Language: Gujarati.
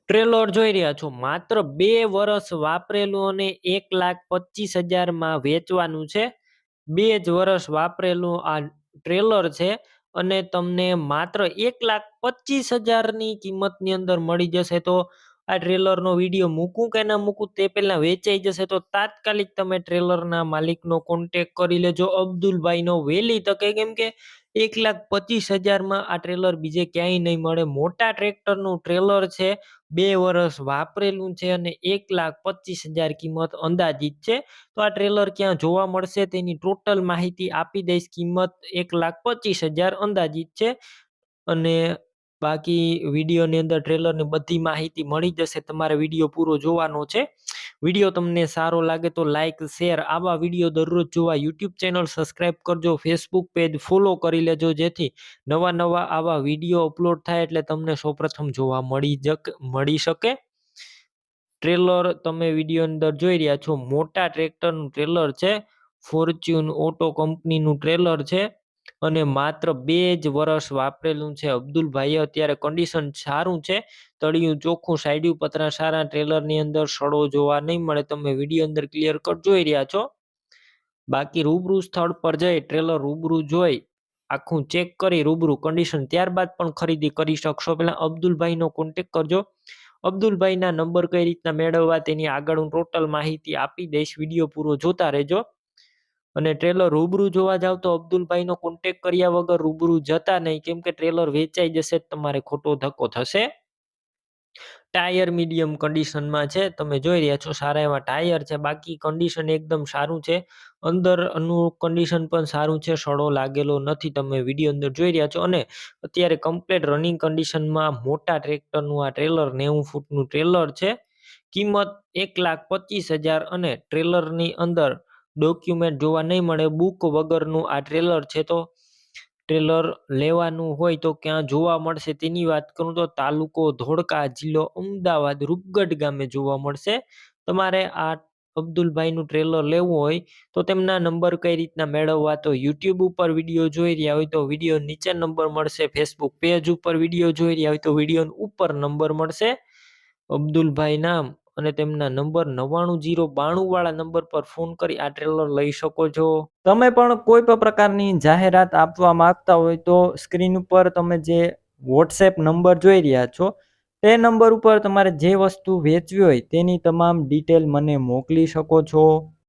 ટ્રેલર જોઈ રહ્યા છો, માત્ર 2 વર્ષ વાપરેલું અને 1,25,000 વેચવાનું છે. 2 જ વર્ષ વાપરેલું આ ટ્રેલર છે અને તમને માત્ર 1,25,000 ની કિંમતની અંદર મળી જશે. તો આ ટ્રેલરનો વિડીયો મૂકું કે ના મૂકું તે પહેલા વેચાઈ જશે, તો તાત્કાલિક તમે ટ્રેલરના માલિકનો કોન્ટેક કરી લેજો, અબ્દુલભાઈનો, વહેલી તકે. કેમ કે 1,25,000 આ ટ્રેલર બીજે ક્યાંય નહીં મળે. મોટા ટ્રેક્ટરનું ટ્રેલર છે, 2 વર્ષ વાપરેલું છે અને 1,25,000 કિંમત અંદાજિત છે. તો આ ટ્રેલર ક્યાં જોવા મળશે તેની ટોટલ માહિતી આપી દઈશ. કિંમત 1,25,000 અંદાજિત છે અને બાકી વિડીયોની અંદર ટ્રેલરની બધી માહિતી મળી જશે. તમારે વિડીયો પૂરો જોવાનો છે. વિડીયો તમને સારો લાગે તો લાઈક, શેર, આવા વિડીયો દરરોજ જોવા યુટ્યુબ ચેનલ સબસ્ક્રાઈબ કરજો, ફેસબુક પેજ ફોલો કરી લેજો, જેથી નવા આવા વિડીયો અપલોડ થાય એટલે તમને સૌપ્રથમ જોવા મળી શકે. ટ્રેલર તમે વિડીયો અંદર જોઈ રહ્યા છો, મોટા ટ્રેક્ટરનું ટ્રેલર છે, ફોર્ચ્યુન ઓટો કંપનીનું ટ્રેલર છે અને માત્ર 2 જ વર્ષ વાપરેલું છે. અબ્દુલભાઈએ અત્યારે કન્ડિશન સારું છે, તળિયું ચોખ્ખું, સાઈડિયું પતરા સારા. ટ્રેલરની અંદર સડો જોવા નહીં મળે, તમે વિડીયો અંદર ક્લિયર કટ જોઈ રહ્યા છો. બાકી રૂબરૂ સ્થળ પર જઈ ટ્રેલર રૂબરૂ જોઈ આખું ચેક કરી રૂબરૂ કન્ડિશન ત્યારબાદ પણ ખરીદી કરી શકશો. પહેલા અબ્દુલભાઈનો કોન્ટેક કરજો. અબ્દુલભાઈના નંબર કઈ રીતના મેળવવા તેની આગળ હું ટોટલ માહિતી આપી દઈશ, વિડીયો પૂરો જોતા રહેજો. અને ટ્રેલર રૂબરૂ જોવા જાવ તો અબ્દુલભાઈનો કોન્ટેક કર્યા વગર રૂબરૂ જતા નહીં, કેમ કે ટ્રેલર વેચાઈ જશે, તમારે ખોટો ધક્કો થશે. ટાયર મીડિયમ કન્ડિશનમાં છે, તમે જોઈ રહ્યા છો, સારા એવા ટાયર છે. બાકી કન્ડિશન એકદમ સારું છે, અંદરનું કન્ડિશન પણ સારું છે, સડો લાગેલો નથી, તમે વિડીયો અંદર જોઈ રહ્યા છો. અને અત્યારે કમ્પ્લીટ રનિંગ કન્ડિશનમાં મોટા ટ્રેક્ટરનું આ ટ્રેલર 90 ફૂટનું ટ્રેલર છે. કિંમત 1,25,000 અને ટ્રેલરની અંદર ડોક્યુમેન્ટ જોવા નહીં મળે, બુક વગરનું આ ટ્રેલર છે. તો ટ્રેલર લેવાનું હોય તો ક્યાં જોવા મળશે તેની વાત કરું તો તાલુકો ધોળકા, જિલ્લો અમદાવાદ, રૂપગઢ ગામે જોવા મળશે. તમારે આ અબ્દુલભાઈનું ટ્રેલર લેવું હોય તો તેમના નંબર કઈ રીતના મેળવવા, તો યુટ્યુબ ઉપર વિડીયો જોઈ રહ્યા હોય તો વિડીયો નીચે નંબર મળશે, ફેસબુક પેજ ઉપર વિડીયો જોઈ રહ્યા હોય તો વિડીયો ઉપર નંબર મળશે. અબ્દુલભાઈ નામ અને તેમના નંબર 99,092 વાળા નંબર પર ફોન કરી આ ટ્રેલર લઈ શકો છો. તમે પણ કોઈ પણ પ્રકારની જાહેરાત આપવા માંગતા હોય તો સ્ક્રીન ઉપર તમે જે વોટ્સએપ નંબર જોઈ રહ્યા છો તે નંબર ઉપર તમારે જે વસ્તુ વેચવી હોય તેની તમામ ડિટેલ મને મોકલી શકો છો.